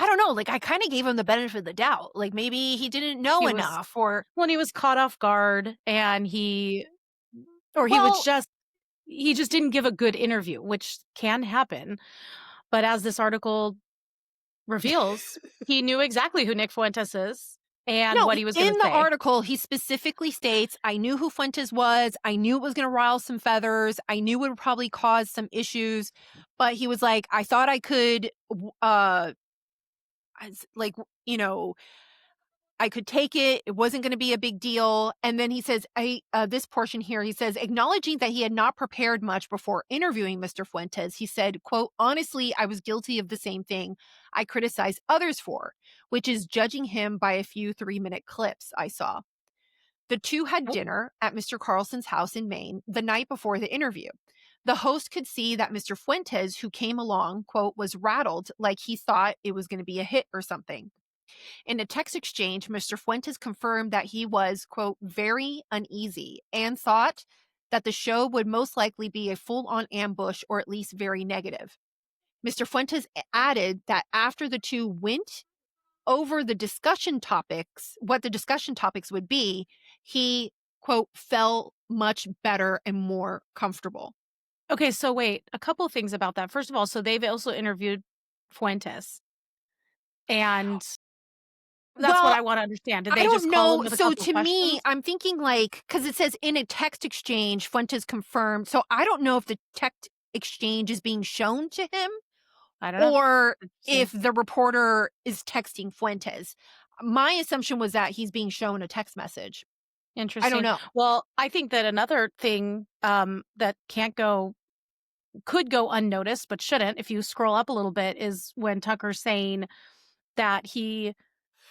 I don't know, like, I kinda gave him the benefit of the doubt. Like, maybe he didn't know He was enough or when he was caught off guard and he was well, just he just didn't give a good interview, which can happen. But as this article reveals, he knew exactly who Nick Fuentes is and no, what he was gonna in the say. article, he specifically states, "I knew who Fuentes was, I knew it was gonna rile some feathers, I knew it would probably cause some issues," but he was like, "I thought I could, as like, you know, I could take it. It wasn't gonna be a big deal." And then he says, this portion here, he says, acknowledging that he had not prepared much before interviewing Mr. Fuentes, he said, quote, "Honestly, I was guilty of the same thing I criticize others for, which is judging him by a few 3-minute clips I saw." The two had Oh, dinner at Mr. Carlson's house in Maine the night before the interview. The host could see that Mr. Fuentes, who came along, quote, was rattled like he thought it was going to be a hit or something. In a text exchange, Mr. Fuentes confirmed that he was, quote, very uneasy and thought that the show would most likely be a full on ambush or at least very negative. Mr. Fuentes added that after the two went over the discussion topics, what the discussion topics would be, he, quote, felt much better and more comfortable. okay, so wait, a couple things about that. First of all, so they've also interviewed Fuentes, and that's what Well, I wanna understand. Did I they just don't call him know. with a So couple to me, questions? I'm thinking like, because it says in a text exchange, Fuentes confirmed. So I don't know if the text exchange is being shown to him I don't know. or Interesting. if the reporter is texting Fuentes. My assumption was that he's being shown a text message. I don't Interesting. know. Well, I think that another thing, that could go unnoticed, but shouldn't if you scroll up a little bit, is when Tucker's saying that he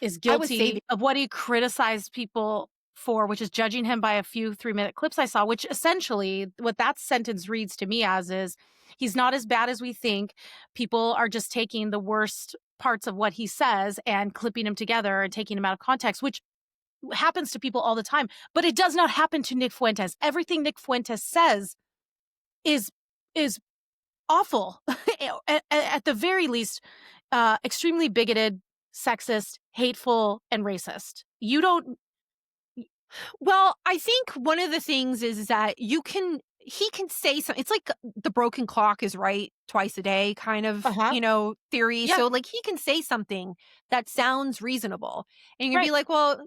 is I was saving. guilty of what he criticized people for, which is judging him by a few 3-minute clips I saw, which essentially what that sentence reads to me as is, he's not as bad as we think. People are just taking the worst parts of what he says and clipping him together and taking him out of context, which happens to people all the time. But it does not happen to Nick Fuentes. Everything Nick Fuentes says is is awful. At the very least, extremely bigoted, sexist, hateful, and racist. You don't Well, I think one of the things is that he can say something. It's like the broken clock is right twice a day kind of, Uh-huh. theory. Yeah, So like he can say something that sounds reasonable and you'd be right. like, well,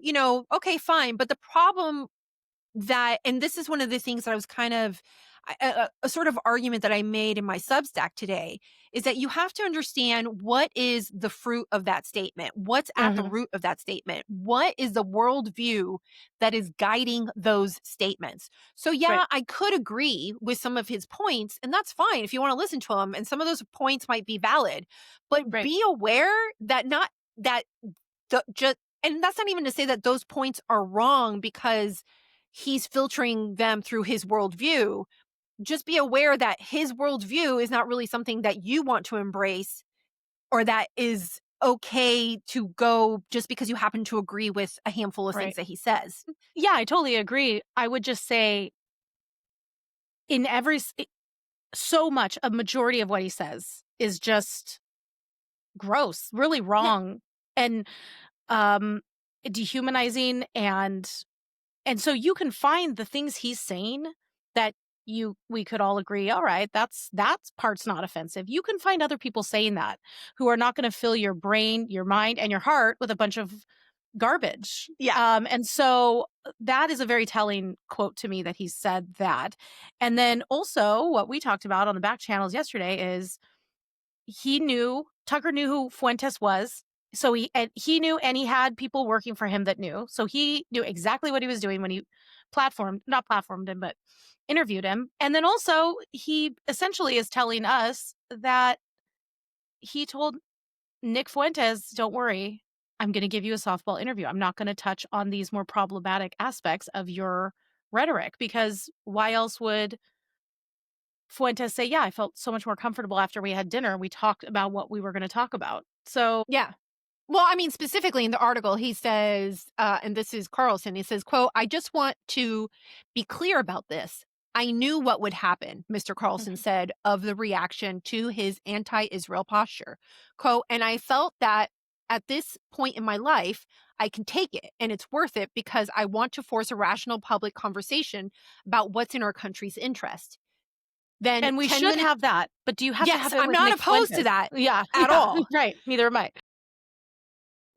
okay, fine. But the problem that and this is one of the things that I was kind of a sort of argument that I made in my Substack today is that you have to understand what is the fruit of that statement. What's at the Mhm. root of that statement? What is the worldview that is guiding those statements? So Right, yeah, I could agree with some of his points, and that's fine if you want to listen to him. And some of those points might be valid, but right, be aware that not that just and that's not even to say that those points are wrong because he's filtering them through his worldview. Just be aware that his worldview is not really something that you want to embrace or that is okay to go just because you happen to agree with a handful of things right. that he says. Yeah, I totally agree. I would just say in so much, a majority of what he says is just gross, really Yeah. wrong, and, um, dehumanizing, and so you can find the things he's saying that we could all agree, all right, that part's not offensive. You can find other people saying that who are not going to fill your brain, your mind, and your heart with a bunch of garbage. Yeah. And so that is a very telling quote to me that he said that. And then also what we talked about on the back channels yesterday is Tucker knew who Fuentes was. So he knew, and he had people working for him that knew. So he knew exactly what he was doing when he not platformed him, but interviewed him. And then also he essentially is telling us that he told Nick Fuentes, don't worry, I'm going to give you a softball interview. I'm not going to touch on these more problematic aspects of your rhetoric, because why else would Fuentes say, yeah, I felt so much more comfortable after we had dinner. We talked about what we were going to talk about. So, Yeah. Well, I mean, specifically in the article, he says, and this is Carlson, he says, quote, "I just want to be clear about this. I knew what would happen, Mr. Carlson Mhm. said of the reaction to his anti Israel posture. Quote, and I felt that at this point in my life, I can take it and it's worth it because I want to force a rational public conversation about what's in our country's interest. Then And we 10 should minutes, have that, but do you have to yes, have it I'm with not Nick opposed to Fuentes? that Yeah, at yeah, all. right, neither am I.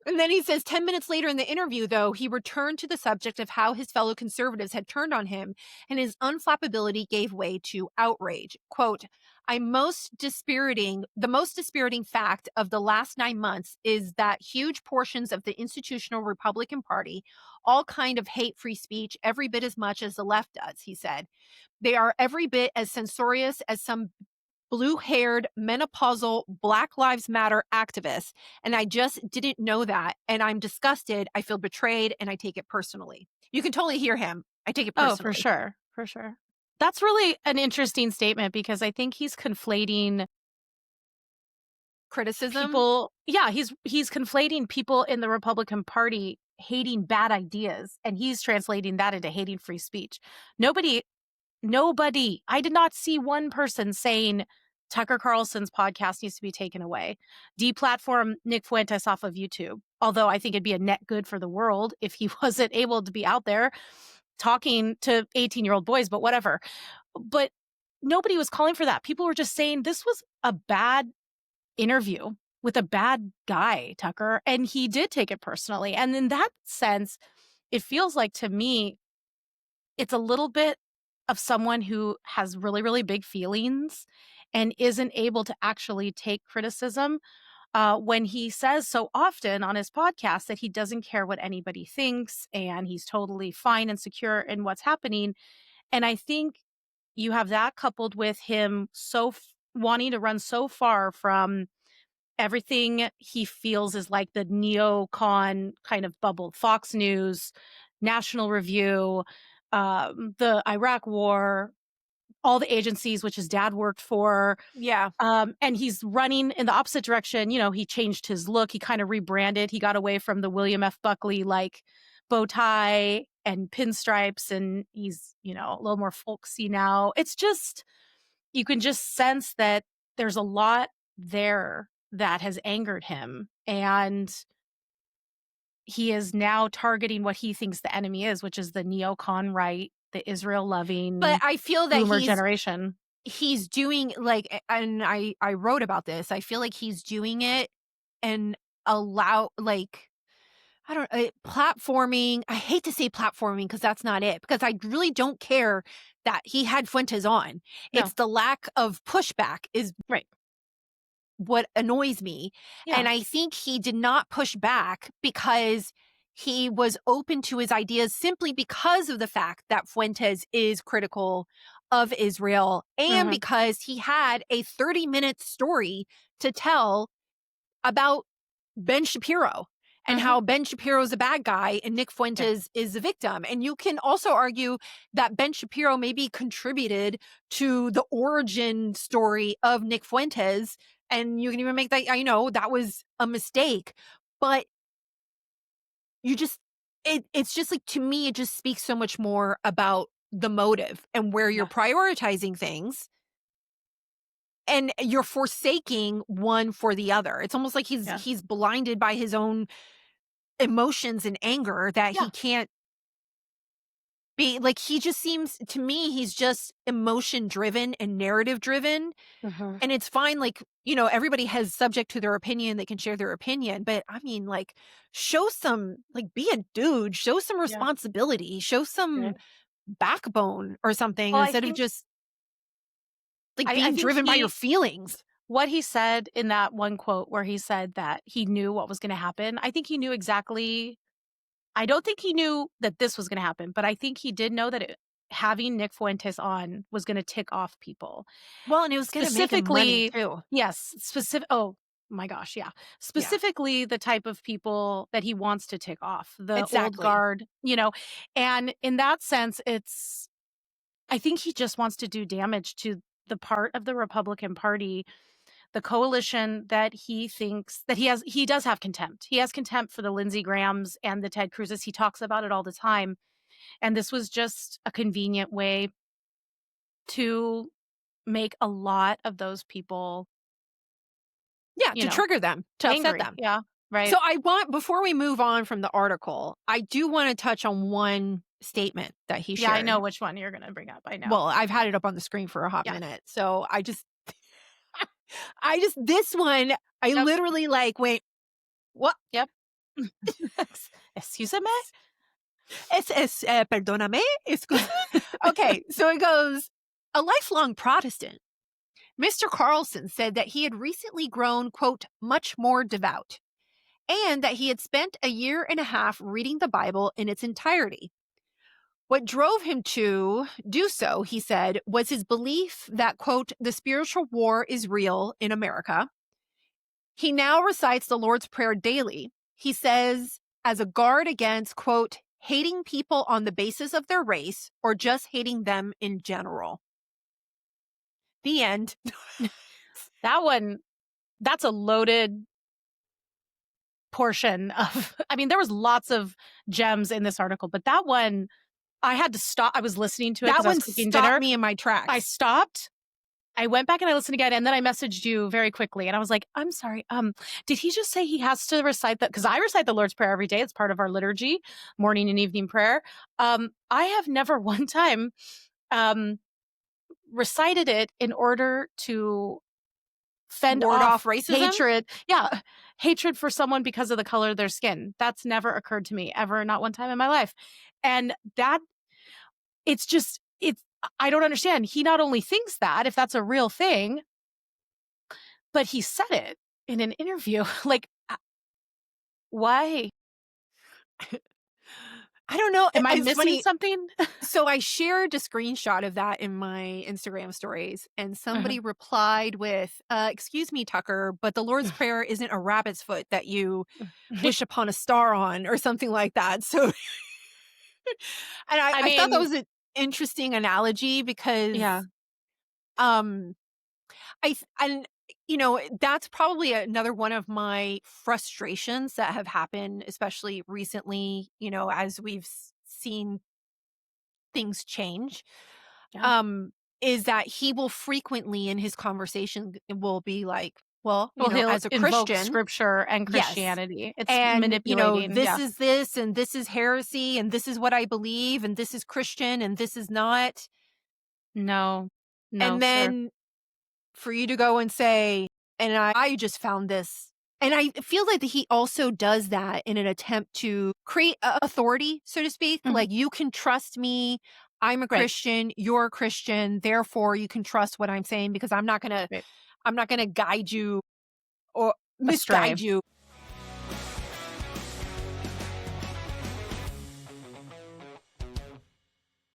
And then he says 10 minutes later in the interview, though, he returned to the subject of how his fellow conservatives had turned on him, and his unflappability gave way to outrage. Quote, the most dispiriting fact of the last 9 months is that huge portions of the institutional Republican Party all kind of hate free speech every bit as much as the left does, he said. They are every bit as censorious as some blue-haired, menopausal Black Lives Matter activists, and I just didn't know that, and I'm disgusted, I feel betrayed, and I take it personally. You can totally hear him. I take it Oh, for personally. sure, for sure. That's really an interesting statement because I think he's conflating Criticism? people. Yeah, he's conflating people in the Republican Party hating bad ideas, and he's translating that into hating free speech. Nobody Nobody. I did not see one person saying Tucker Carlson's podcast needs to be taken away. Deplatform Nick Fuentes off of YouTube. Although I think it'd be a net good for the world if he wasn't able to be out there talking to 18-year-old boys, but whatever. But nobody was calling for that. People were just saying this was a bad interview with a bad guy, Tucker. And he did take it personally. And in that sense, it feels like to me it's a little bit of someone who has really, really big feelings and isn't able to actually take criticism, when he says so often on his podcast that he doesn't care what anybody thinks and he's totally fine and secure in what's happening. And I think you have that coupled with him wanting to run so far from everything he feels is like the neocon kind of bubble. Fox News, National Review, the Iraq War, all the agencies which his dad worked for. Yeah. And he's running in the opposite direction. You know, he changed his look. He kind of rebranded. He got away from the William F. Buckley like bow tie and pinstripes, and he's, a little more folksy now. It's just, you can just sense that there's a lot there that has angered him. And he is now targeting what he thinks the enemy is, which is the neocon right, the Israel But loving I feel that boomer he's generation. he's doing and I wrote about this. I feel like he's doing it and allow like I don't platforming. I hate to say platforming because that's not it, because I really don't care that he had Fuentes on. No, It's the lack of pushback is right. what annoys me. And Yeah. I think he did not push back because he was open to his ideas simply because of the fact that Fuentes is critical of Israel and Mhm. because he had a 30-minute story to tell about Ben Shapiro and Mhm. how Ben Shapiro is a bad guy and Nick Yeah. Fuentes is a victim. And you can also argue that Ben Shapiro maybe contributed to the origin story of Nick Fuentes. And you can even make that, I know that was a mistake, but you just, it's just like, to me, it just speaks so much more about the motive and where you're Yeah. prioritizing things and you're forsaking one for the other. It's almost like Yeah. he's blinded by his own emotions and anger that Yeah. he can't be like he just seems to me he's just emotion driven and narrative driven, Mhm. and it's fine, like, everybody has subject to their opinion, they can share their opinion, but I mean, like, show some, like, be a dude, show some Yeah. responsibility, show some Right. backbone or something Well, I instead of think just, like, I being think driven by your feelings. what he said in that one quote where he said that he knew what was gonna happen, I think he knew exactly. I don't think he knew that this was gonna happen, but I think he did know that having Nick Fuentes on was gonna tick off people. Well, and it was gonna make him money Specifically, too. yes, oh my gosh, yeah. Yeah, Specifically the type of people that he wants to tick off, the old exactly. guard, and in that sense, I think he just wants to do damage to the part of the Republican Party, the coalition that he thinks that he does have contempt. He has contempt for the Lindsey Grahams and the Ted Cruzes. He talks about it all the time. And this was just a convenient way to make a lot of those people, Yeah, you to know, trigger them, to upset angry. them. Yeah, So right. before we move on from the article, I do want to touch on one statement that he Yeah, I shared. know which one you're gonna bring up. I know. Well, I've had it up on the screen for a hot Yeah. minute. So this one, I Yep. literally like went, what? Yep. Excuse me? Perdóname, excuse me. Okay, so it goes, a lifelong Protestant, Mr. Carlson said that he had recently grown, quote, much more devout, and that he had spent a year and a half reading the Bible in its entirety. What drove him to do so, he said, was his belief that, quote, the spiritual war is real in America. He now recites the Lord's Prayer daily. He says, as a guard against, quote, hating people on the basis of their race or just hating them in general. The end. That one, that's a loaded portion of I mean, there was lots of gems in this article, but that one, I had to stop. I was listening to it That because I was one cooking stopped dinner. me in my I tracks. stopped. I went back and I listened again, and then I messaged you very quickly, and I was like, "I'm sorry, did he just say he has to recite that?" Because I recite the Lord's Prayer every day. It's part of our liturgy, morning and evening prayer. I have never one time, um, recited it in order to fend Ward off off racism? hatred. Yeah, hatred for someone because of the color of their skin. That's never occurred to me ever, not one time in my life. And that it's just it's I don't understand. He not only thinks that, if that's a real thing, but he said it in an interview. Like, why? I don't know. Am I It's missing funny. something? So I shared a screenshot of that in my Instagram stories, and Uh-huh. somebody replied with, excuse me, Tucker, but the Lord's Prayer isn't a rabbit's foot that you wish upon a star on or something like that. So, and I I thought that mean, was an interesting analogy because, yeah, um, and that's probably another one of my frustrations that have happened, especially recently, as we've seen things change, yeah. um, is that he will frequently in his conversation will be like, well, Well, he'll as a invoke Christian, scripture and yes. Christianity. It's And, manipulating. this Yeah. is this and this is heresy and this is what I believe and this is Christian and this is not. No, no, And sir. then for you to go and say, and I just found this. And I feel like that he also does that in an attempt to create authority, so to speak. Mhm. Like, you can trust me. I'm a Right, Christian. You're a Christian. Therefore, you can trust what I'm saying because right. I'm not going to guide you or Astray. misguide you.